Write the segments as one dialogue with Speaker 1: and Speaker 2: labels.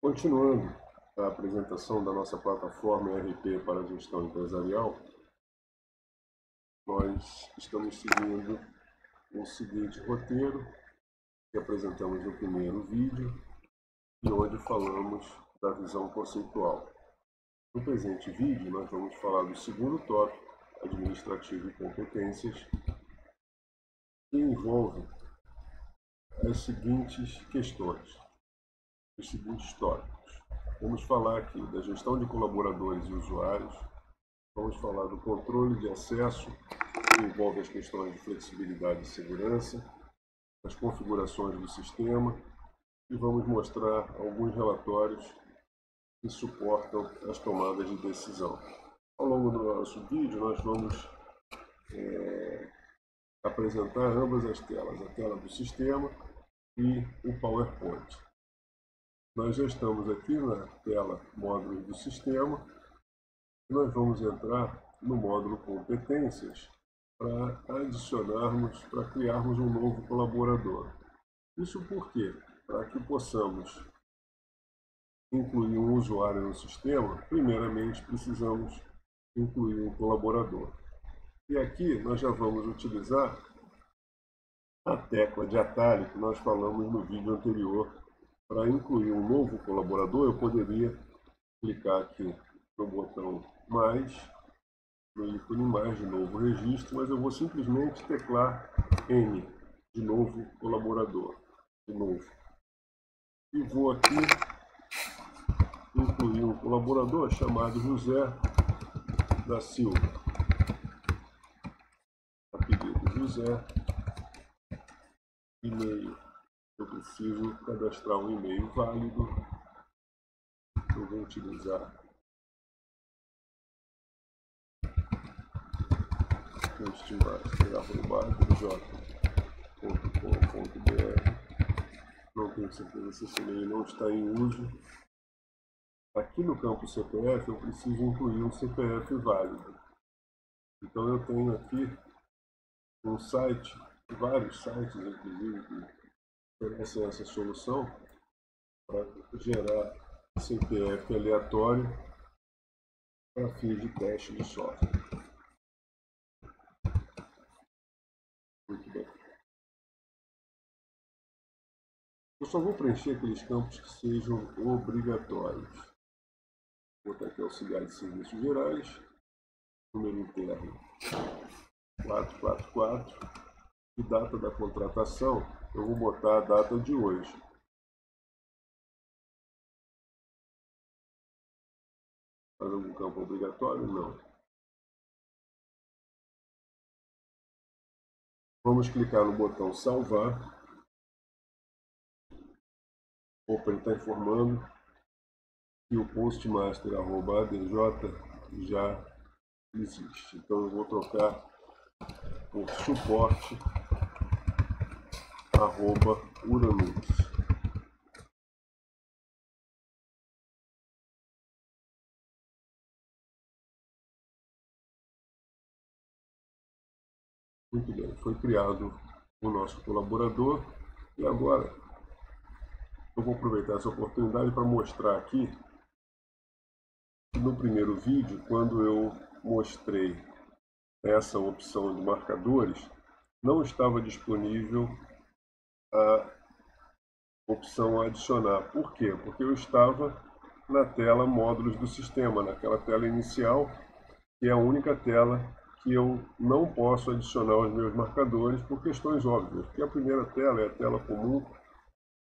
Speaker 1: Continuando a apresentação da nossa plataforma ERP para a gestão empresarial, nós estamos seguindo o seguinte roteiro que apresentamos no primeiro vídeo e onde falamos da visão conceitual. No presente vídeo, nós vamos falar do segundo tópico, administrativo e competências, que envolve as seguintes questões, os seguintes tópicos. Vamos falar aqui da gestão de colaboradores e usuários, vamos falar do controle de acesso, que envolve as questões de flexibilidade e segurança, as configurações do sistema, e vamos mostrar alguns relatórios que suportam as tomadas de decisão. Ao longo do nosso vídeo, nós vamos apresentar ambas as telas, a tela do sistema e o PowerPoint. Nós já estamos aqui na tela módulos do sistema e nós vamos entrar no módulo competências para adicionarmos, para criarmos um novo colaborador. Isso por quê? Para que possamos incluir um usuário no sistema, primeiramente precisamos incluir um colaborador. E aqui nós já vamos utilizar a tecla de atalho que nós falamos no vídeo anterior. Para incluir um novo colaborador, eu poderia clicar aqui no botão mais, no ícone mais de novo registro, mas eu vou simplesmente teclar N, de novo colaborador, de novo. E vou aqui incluir um colaborador chamado José da Silva. Apelido José, e-mail. Eu preciso cadastrar um e-mail válido. Eu vou utilizar postmaster@dj.com.br. Não tenho certeza se esse e-mail não está em uso. Aqui no campo CPF eu preciso incluir um CPF válido. Então eu tenho aqui um site, vários sites inclusive, que oferecem essa solução para gerar CPF aleatório para fins de teste de software. Muito bem. Eu só vou preencher aqueles campos que sejam obrigatórios. Vou botar aqui auxiliar de serviços gerais, número interno 444 e data da contratação, eu vou botar a data de hoje. Faz algum campo obrigatório? Não. Vamos clicar no botão salvar. Opa, ele está informando que o postmaster@adj já existe. Então eu vou trocar por suporte@uranus. Muito bem, foi criado o nosso colaborador e agora eu vou aproveitar essa oportunidade para mostrar aqui que no primeiro vídeo, quando eu mostrei essa opção de marcadores, não estava disponível a opção adicionar. Por quê? Porque eu estava na tela módulos do sistema, naquela tela inicial, que é a única tela que eu não posso adicionar os meus marcadores por questões óbvias, porque a primeira tela é a tela comum.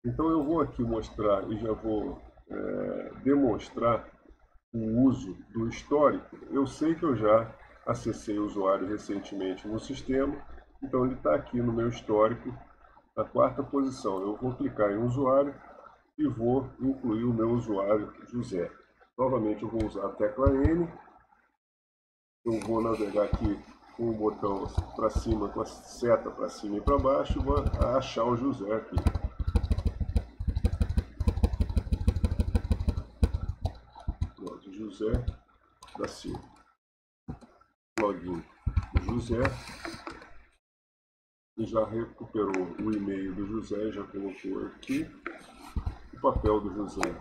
Speaker 1: Então eu vou aqui mostrar e já vou demonstrar o uso do histórico. Eu sei que eu já acessei o usuário recentemente no sistema, então ele está aqui no meu histórico, na quarta posição. Eu vou clicar em usuário e vou incluir o meu usuário José. Novamente eu vou usar a tecla N. Eu vou navegar aqui com o botão para cima, com a seta para cima e para baixo, e vou achar o José aqui. Pronto, José da Silva. Login do José. E já recuperou o e-mail do José, já colocou aqui o papel do José.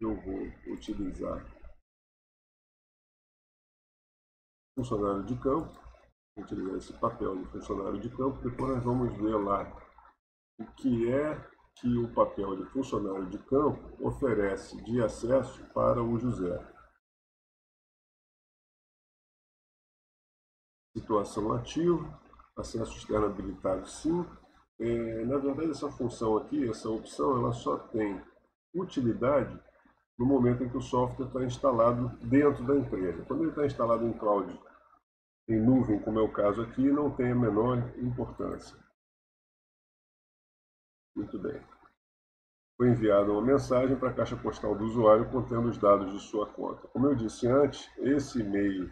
Speaker 1: eu vou utilizar funcionário de campo, vou utilizar esse papel de funcionário de campo. Depois nós vamos ver lá o que é que o papel de funcionário de campo oferece de acesso para o José. Situação ativa, acesso externo habilitado sim. Na verdade, essa função aqui, essa opção, ela só tem utilidade no momento em que o software está instalado dentro da empresa. Quando ele está instalado em cloud, em nuvem, como é o caso aqui, não tem a menor importância. Muito bem. Foi enviada uma mensagem para a caixa postal do usuário contendo os dados de sua conta. Como eu disse antes, esse e-mail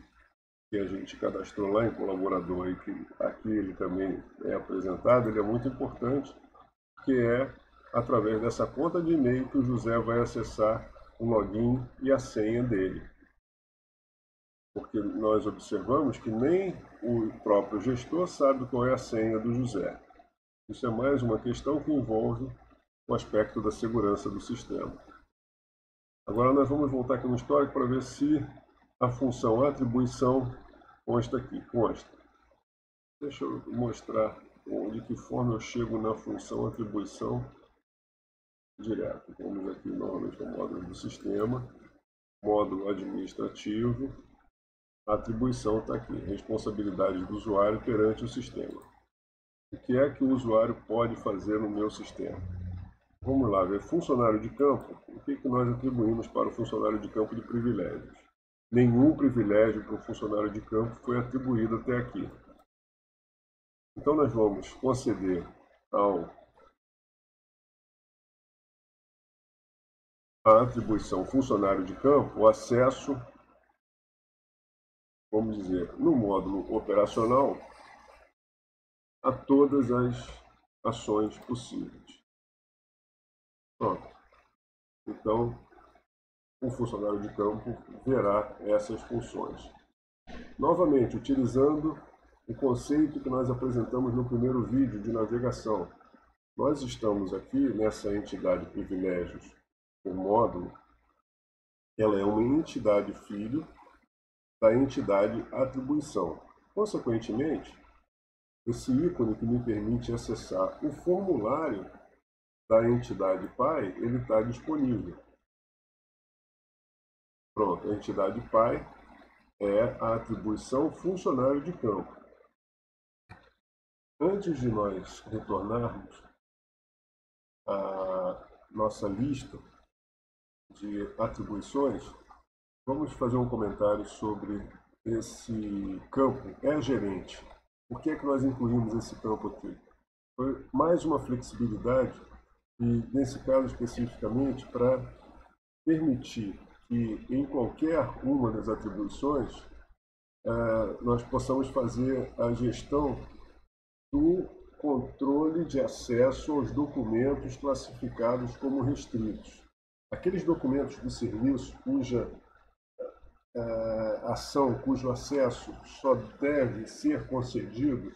Speaker 1: que a gente cadastrou lá em colaborador e que aqui ele também é apresentado, ele é muito importante, que é através dessa conta de e-mail que o José vai acessar o login e a senha dele. Porque nós observamos que nem o próprio gestor sabe qual é a senha do José. Isso é mais uma questão que envolve o aspecto da segurança do sistema. Agora nós vamos voltar aqui no histórico para ver se a função atribuição consta aqui. Consta. Deixa eu mostrar de que forma eu chego na função atribuição direto. Vamos aqui novamente no módulo do sistema, módulo administrativo, a atribuição está aqui, responsabilidade do usuário perante o sistema. O que é que o usuário pode fazer no meu sistema? Vamos lá ver, funcionário de campo, o que nós atribuímos para o funcionário de campo de privilégios? Nenhum privilégio para o funcionário de campo foi atribuído até aqui. Então nós vamos conceder à atribuição funcionário de campo o acesso, vamos dizer, no módulo operacional, a todas as ações possíveis. Pronto. Então, o funcionário de campo verá essas funções. Novamente, utilizando o conceito que nós apresentamos no primeiro vídeo de navegação. Nós estamos aqui nessa entidade privilégios por módulo. Ela é uma entidade filho da entidade atribuição. Consequentemente, esse ícone que me permite acessar o formulário da entidade pai, ele está disponível. Pronto, a entidade pai é a atribuição funcionário de campo. Antes de nós retornarmos à nossa lista de atribuições, vamos fazer um comentário sobre esse campo gerente. Por que é que nós incluímos esse campo aqui? Foi mais uma flexibilidade e, nesse caso especificamente, para permitir que em qualquer uma das atribuições nós possamos fazer a gestão do controle de acesso aos documentos classificados como restritos. Aqueles documentos do serviço cuja ação, cujo acesso só deve ser concedido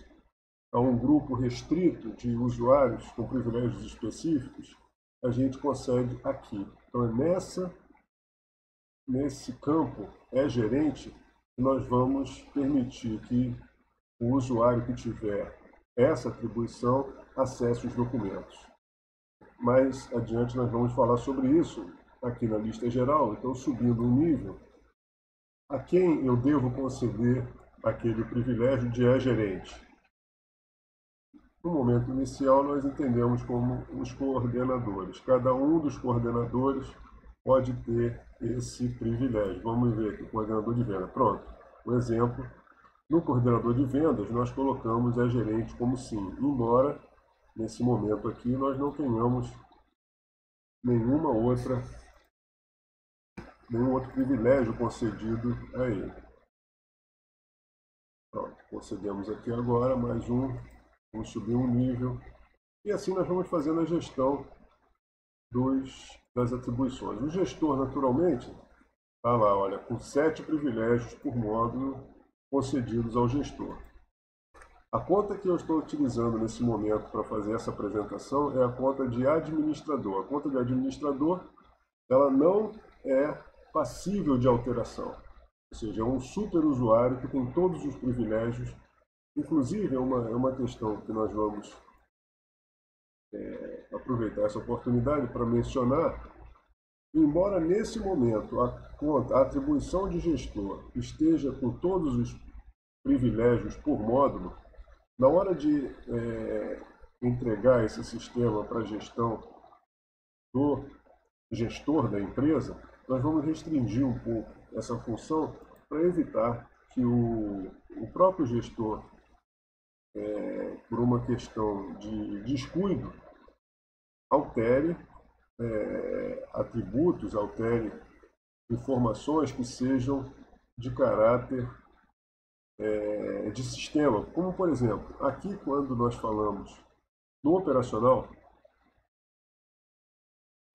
Speaker 1: a um grupo restrito de usuários com privilégios específicos, a gente concede aqui. Então, nesse campo gerente, nós vamos permitir que o usuário que tiver essa atribuição acesse os documentos. Mais adiante nós vamos falar sobre isso aqui na lista geral. Então, subindo um nível, a quem eu devo conceder aquele privilégio de gerente? No momento inicial, nós entendemos como os coordenadores. Cada um dos coordenadores pode ter esse privilégio. Vamos ver aqui, coordenador de venda. Pronto, um exemplo. No coordenador de vendas, nós colocamos a gerente como sim, embora nesse momento aqui nós não tenhamos nenhum outro privilégio concedido a ele. Pronto, concedemos aqui agora mais um, vamos subir um nível, e assim nós vamos fazendo a gestão das atribuições. O gestor, naturalmente, está lá, olha, com 7 privilégios por módulo concedidos ao gestor. A conta que eu estou utilizando nesse momento para fazer essa apresentação é a conta de administrador. A conta de administrador ela não é passível de alteração. Ou seja, é um superusuário que tem todos os privilégios. Inclusive, é uma questão que nós vamos aproveitar essa oportunidade para mencionar. Embora nesse momento a atribuição de gestor esteja com todos os privilégios por módulo, na hora de entregar esse sistema para a gestão do gestor da empresa, nós vamos restringir um pouco essa função para evitar que o próprio gestor, por uma questão de descuido, altere atributos, altere informações que sejam de caráter de sistema. Como, por exemplo, aqui quando nós falamos no operacional,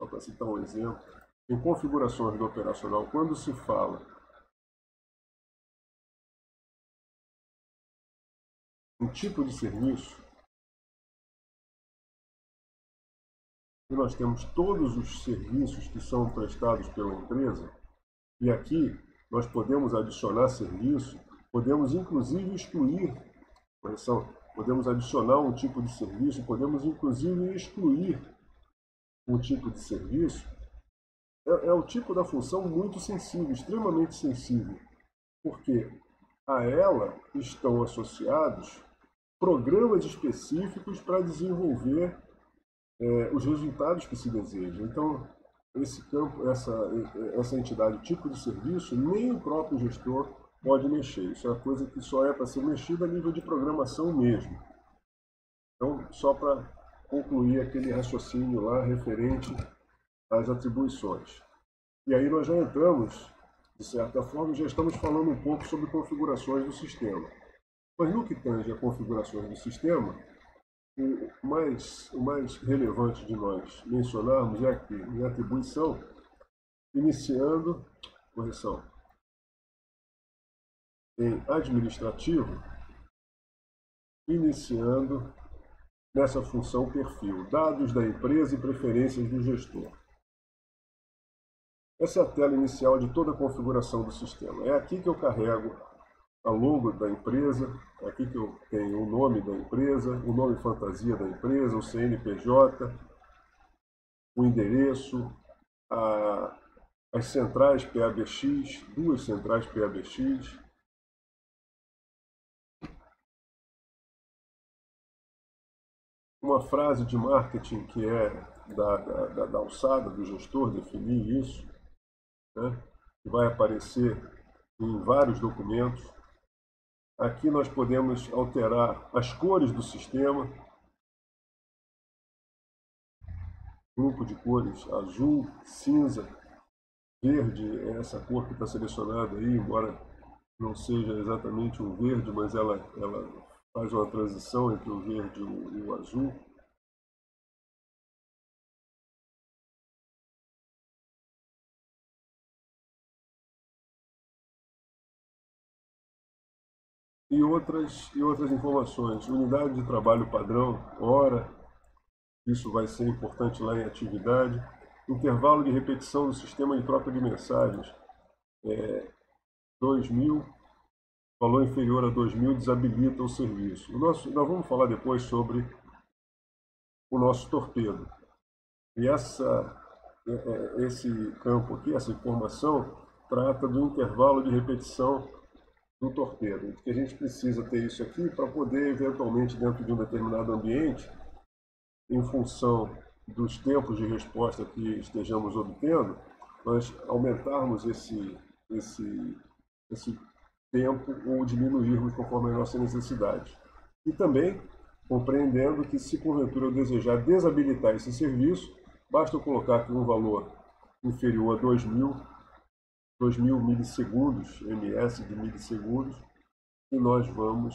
Speaker 1: só para citar um exemplo, em configurações do operacional, quando se fala em tipo de serviço, e nós temos todos os serviços que são prestados pela empresa, e aqui nós podemos adicionar serviço, podemos inclusive excluir, correção, podemos adicionar um tipo de serviço, podemos inclusive excluir um tipo de serviço. É o tipo da função muito sensível, extremamente sensível, porque a ela estão associados programas específicos para desenvolver os resultados que se desejam. Então, esse campo, essa entidade, tipo de serviço, nem o próprio gestor pode mexer. Isso é uma coisa que só é para ser mexida a nível de programação mesmo. Então, só para concluir aquele raciocínio lá referente às atribuições. E aí nós já entramos, de certa forma, já estamos falando um pouco sobre configurações do sistema. Mas no que tange a configurações do sistema, o mais relevante de nós mencionarmos é aqui, em atribuição, iniciando, correção, em administrativo, iniciando nessa função perfil, dados da empresa e preferências do gestor. Essa é a tela inicial de toda a configuração do sistema. É aqui que eu carrego a logo da empresa, é aqui que eu tenho o nome da empresa, o nome fantasia da empresa, o CNPJ, o endereço, as centrais PABX, duas centrais PABX, uma frase de marketing que é da alçada do gestor definir isso, né, que vai aparecer em vários documentos. Aqui nós podemos alterar as cores do sistema, grupo de cores azul, cinza, verde, é essa cor que está selecionada aí, embora não seja exatamente um verde, mas ela faz uma transição entre o verde e o azul. E outras informações. Unidade de trabalho padrão, hora, isso vai ser importante lá em atividade. Intervalo de repetição do sistema de troca de mensagens, 2.000, valor inferior a 2.000 desabilita o serviço. Nós vamos falar depois sobre o nosso torpedo. E esse campo aqui, essa informação, trata do intervalo de repetição do torpedo. Que a gente precisa ter isso aqui para poder, eventualmente, dentro de um determinado ambiente, em função dos tempos de resposta que estejamos obtendo, nós aumentarmos esse tempo ou diminuirmos conforme a nossa necessidade. E também compreendendo que, se porventura eu desejar desabilitar esse serviço, basta eu colocar aqui um valor inferior a 2.000 milissegundos, ms de milissegundos, e nós vamos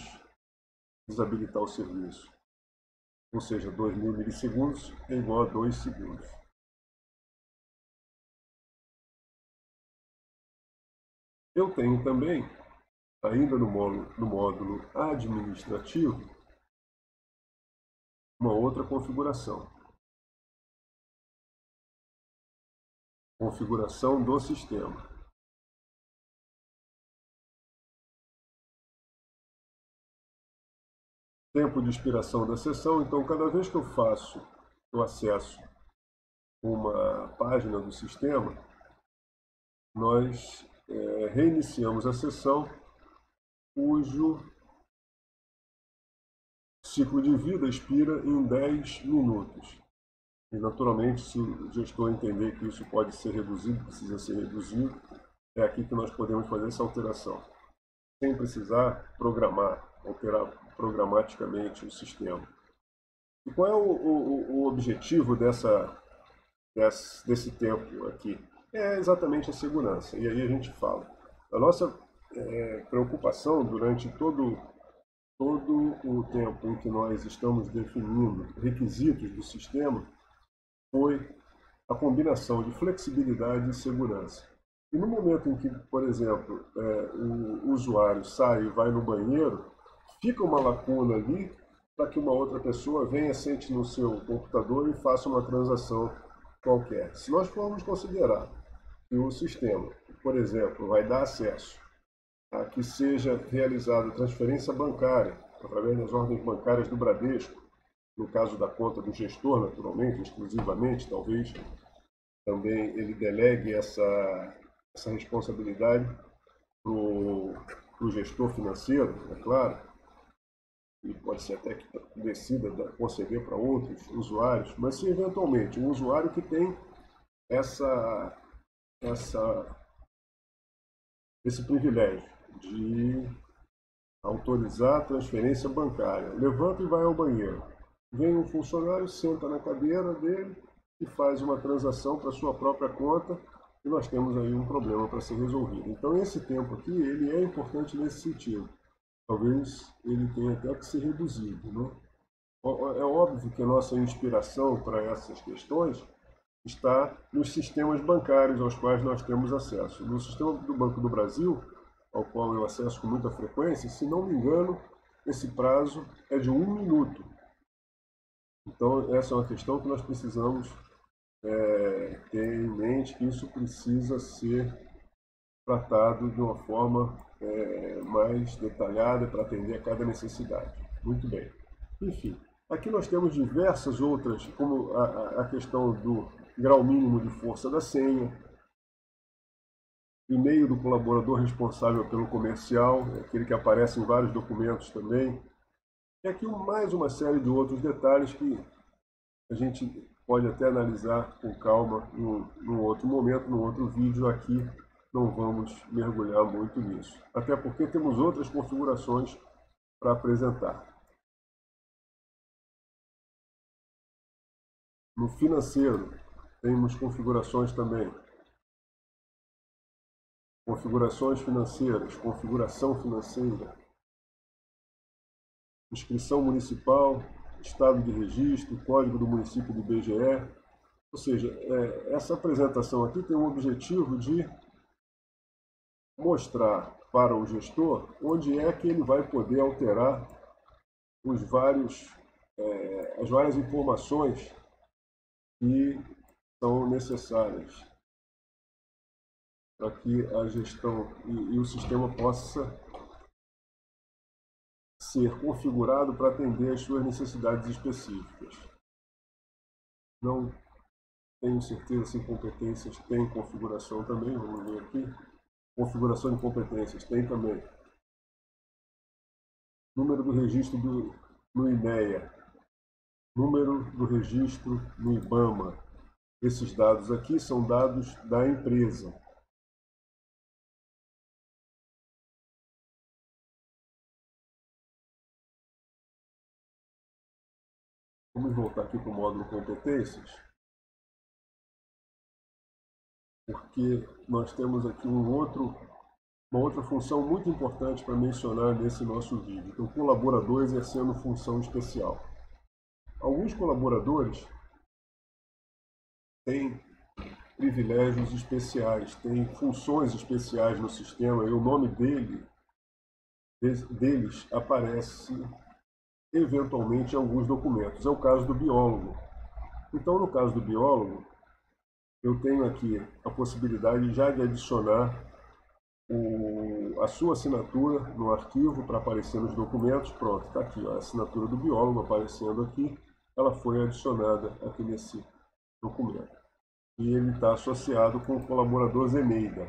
Speaker 1: desabilitar o serviço. Ou seja, 2.000 milissegundos é igual a 2 segundos. Eu tenho também, ainda no módulo administrativo, uma outra configuração. configuração do sistema. Tempo de expiração da sessão. Então, cada vez que eu acesso uma página do sistema, nós reiniciamos a sessão, cujo ciclo de vida expira em 10 minutos. E, naturalmente, se o gestor entender que isso pode ser reduzido, precisa ser reduzido, é aqui que nós podemos fazer essa alteração, sem precisar alterar programaticamente o sistema. E qual é o objetivo desse tempo aqui? É exatamente a segurança. E aí a gente fala. A nossa preocupação durante todo o tempo em que nós estamos definindo requisitos do sistema foi a combinação de flexibilidade e segurança. E no momento em que, por exemplo, o usuário sai e vai no banheiro, fica uma lacuna ali para que uma outra pessoa venha, sente no seu computador e faça uma transação qualquer. Se nós formos considerar que o sistema, por exemplo, vai dar acesso a que seja realizada transferência bancária através das ordens bancárias do Bradesco, no caso da conta do gestor, naturalmente, exclusivamente, talvez também ele delegue essa responsabilidade para o gestor financeiro, é claro, e pode ser até que decida conceder para outros usuários, mas se eventualmente um usuário que tem esse privilégio de autorizar a transferência bancária, levanta e vai ao banheiro, vem um funcionário, senta na cadeira dele e faz uma transação para sua própria conta, e nós temos aí um problema para ser resolvido. Então esse tempo aqui, ele é importante nesse sentido. Talvez ele tenha até que ser reduzido, né? É óbvio que a nossa inspiração para essas questões está nos sistemas bancários aos quais nós temos acesso. No sistema do Banco do Brasil, ao qual eu acesso com muita frequência, se não me engano, esse prazo é de 1 minuto. Então, essa é uma questão que nós precisamos ter em mente, que isso precisa ser tratado de uma forma mais detalhada para atender a cada necessidade. Muito bem. Enfim, aqui nós temos diversas outras, como a questão do grau mínimo de força da senha, e-mail do colaborador responsável pelo comercial, aquele que aparece em vários documentos também. E aqui mais uma série de outros detalhes que a gente pode até analisar com calma num outro momento, num outro vídeo. Aqui não vamos mergulhar muito nisso, até porque temos outras configurações para apresentar. No financeiro, temos configurações também. Configurações financeiras, configuração financeira, inscrição municipal, estado de registro, código do município do IBGE. Ou seja, essa apresentação aqui tem o objetivo de mostrar para o gestor onde é que ele vai poder alterar as várias informações que são necessárias para que a gestão e o sistema possa ser configurado para atender às suas necessidades específicas. Não tenho certeza se competências tem configuração também, vamos ver aqui. Configuração de competências tem também. Número do registro no INEA, número do registro no IBAMA. Esses dados aqui são dados da empresa. Vamos voltar aqui para o módulo competências, porque nós temos aqui uma outra função muito importante para mencionar nesse nosso vídeo. Então, colaborador exercendo função especial. Alguns colaboradores têm privilégios especiais, têm funções especiais no sistema, e o nome deles aparece eventualmente em alguns documentos. É o caso do biólogo. Então, no caso do biólogo, eu tenho aqui a possibilidade já de adicionar a sua assinatura no arquivo para aparecer nos documentos. Pronto, está aqui, ó, a assinatura do biólogo aparecendo aqui. Ela foi adicionada aqui nesse documento. E ele está associado com o colaborador Zeneida.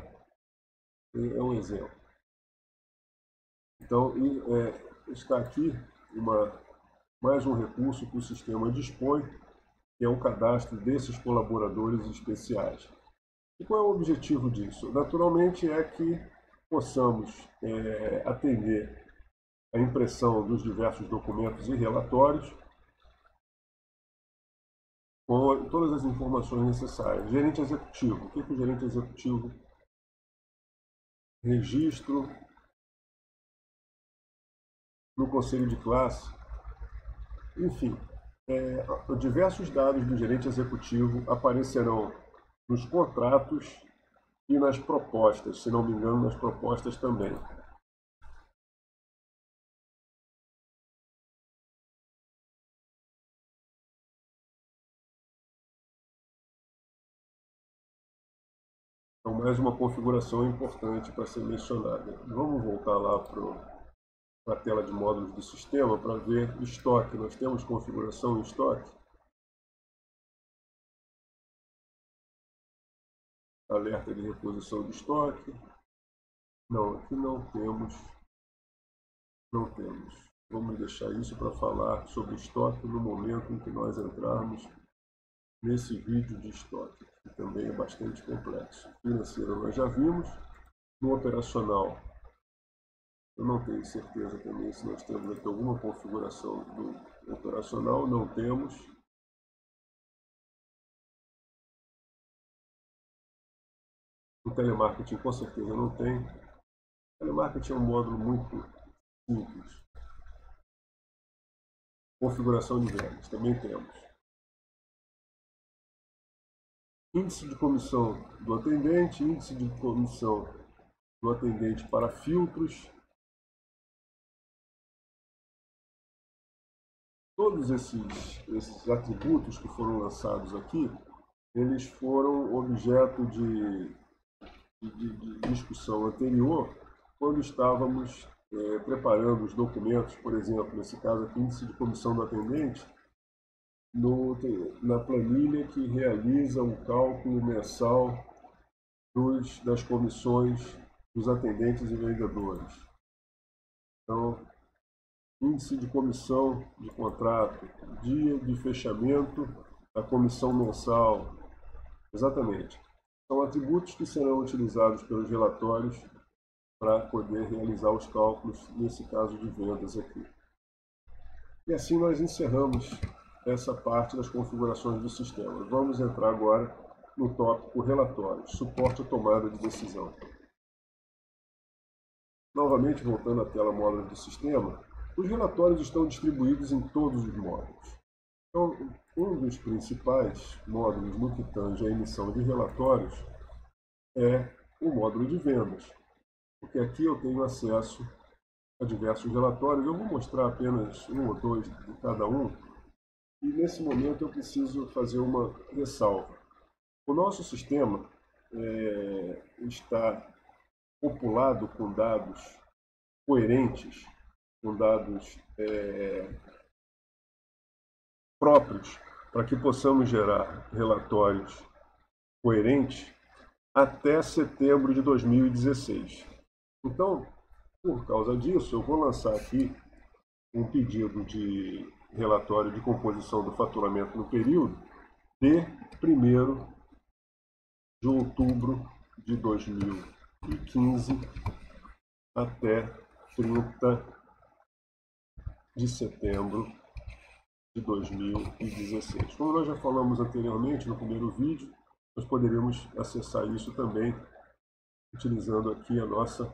Speaker 1: É um exemplo. Então, está aqui mais um recurso que o sistema dispõe, que é o cadastro desses colaboradores especiais. E qual é o objetivo disso? Naturalmente é que possamos atender a impressão dos diversos documentos e relatórios com todas as informações necessárias. Gerente executivo. O que o gerente executivo? Registro no conselho de classe. Enfim, diversos dados do gerente executivo aparecerão nos contratos e nas propostas, se não me engano, nas propostas também. Então, mais uma configuração importante para ser mencionada. Vamos voltar lá para a tela de módulos do sistema para ver estoque. Nós temos configuração em estoque. Alerta de reposição de estoque. Não, aqui não temos. Não temos. Vamos deixar isso para falar sobre estoque no momento em que nós entrarmos nesse vídeo de estoque, que também é bastante complexo. Financeiro nós já vimos. No operacional, eu não tenho certeza também se nós temos aqui alguma configuração do operacional. Não temos. O telemarketing com certeza não tem. O telemarketing é um módulo muito simples. Configuração de vendas, também temos. Índice de comissão do atendente, índice de comissão do atendente para filtros. Todos esses atributos que foram lançados aqui, eles foram objeto de discussão anterior, quando estávamos preparando os documentos, por exemplo, nesse caso aqui, índice de comissão do atendente, na planilha que realiza o cálculo mensal das comissões dos atendentes e vendedores. Então, índice de comissão de contrato, dia de fechamento da comissão mensal. Exatamente. São atributos que serão utilizados pelos relatórios para poder realizar os cálculos, nesse caso de vendas aqui. E assim nós encerramos essa parte das configurações do sistema. Vamos entrar agora no tópico relatórios, suporte à tomada de decisão. Novamente, voltando à tela módulos do sistema, os relatórios estão distribuídos em todos os módulos. Então, um dos principais módulos no que tange a emissão de relatórios é o módulo de vendas, porque aqui eu tenho acesso a diversos relatórios. Eu vou mostrar apenas um ou dois de cada um, e nesse momento eu preciso fazer uma ressalva. O nosso sistema está populado com dados coerentes, com dados próprios, para que possamos gerar relatórios coerentes até setembro de 2016. Então, por causa disso, eu vou lançar aqui um pedido de relatório de composição do faturamento no período de 1º de outubro de 2015 até 30 de setembro de 2016. Como nós já falamos anteriormente no primeiro vídeo, nós poderíamos acessar isso também utilizando aqui a nossa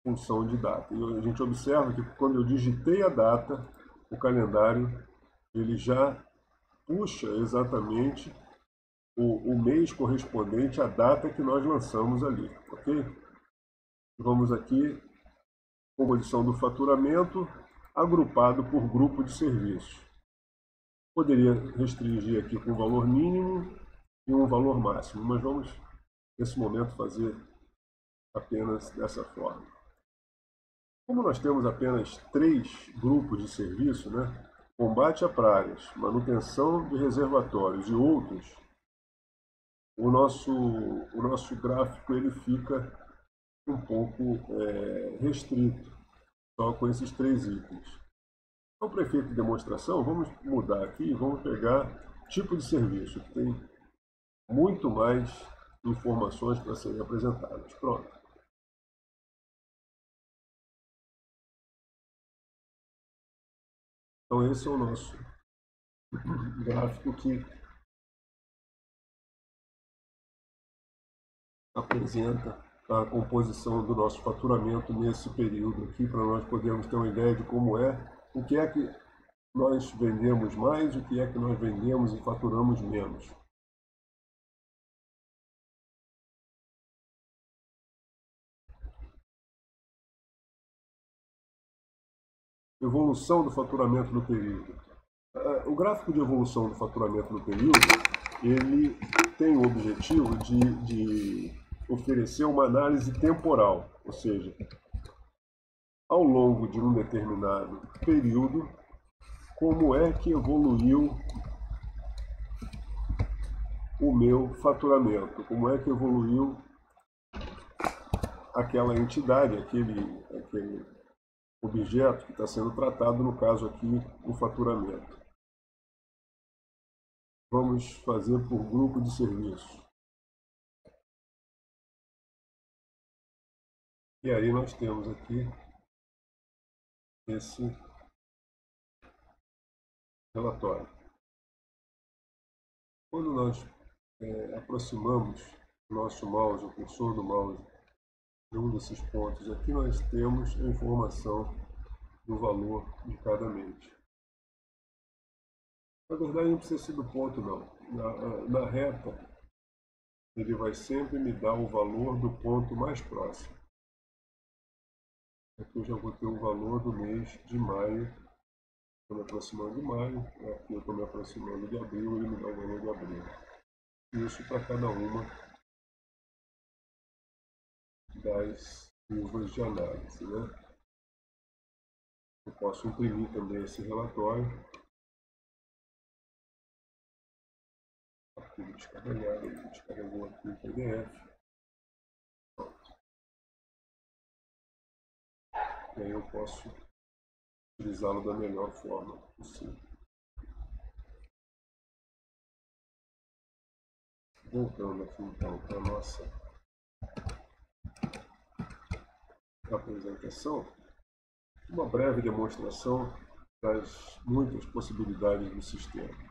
Speaker 1: função de data. E a gente observa que quando eu digitei a data, o calendário ele já puxa exatamente o mês correspondente à data que nós lançamos ali, ok? Vamos aqui, composição do faturamento, agrupado por grupo de serviços. Poderia restringir aqui com valor mínimo e um valor máximo, mas vamos, nesse momento, fazer apenas dessa forma. Como nós temos apenas 3 grupos de serviço, né? Combate a pragas, manutenção de reservatórios e outros, o nosso gráfico ele fica um pouco restrito, só com esses 3 itens. Então, para efeito de demonstração, vamos mudar aqui e vamos pegar tipo de serviço, que tem muito mais informações para serem apresentadas. Pronto. Então, esse é o nosso gráfico que apresenta a composição do nosso faturamento nesse período aqui, para nós podermos ter uma ideia de como é, o que é que nós vendemos mais, o que é que nós vendemos e faturamos menos. Evolução do faturamento no período. O gráfico de evolução do faturamento no período, ele tem o objetivo de oferecer uma análise temporal, ou seja, ao longo de um determinado período, como é que evoluiu o meu faturamento, como é que evoluiu aquela entidade, aquele objeto que está sendo tratado, no caso aqui, o faturamento. Vamos fazer por grupo de serviço. E aí nós temos aqui esse relatório. Quando nós aproximamos o nosso mouse, o cursor do mouse, de um desses pontos aqui, nós temos a informação do valor de cada mês. Na verdade, não precisa ser do ponto, não. Na reta, ele vai sempre me dar o valor do ponto mais próximo. Aqui eu já vou ter o valor do mês de maio. Estou me aproximando de maio. Aqui eu estou me aproximando de abril, ele me dá o valor de abril. Isso para cada uma das curvas de análise, né? Eu posso imprimir também esse relatório. Arquivo descarregado, ele descarregou aqui o PDF. Pronto. E aí eu posso utilizá-lo da melhor forma possível. Voltando aqui então para a nossa apresentação, uma breve demonstração das muitas possibilidades do sistema.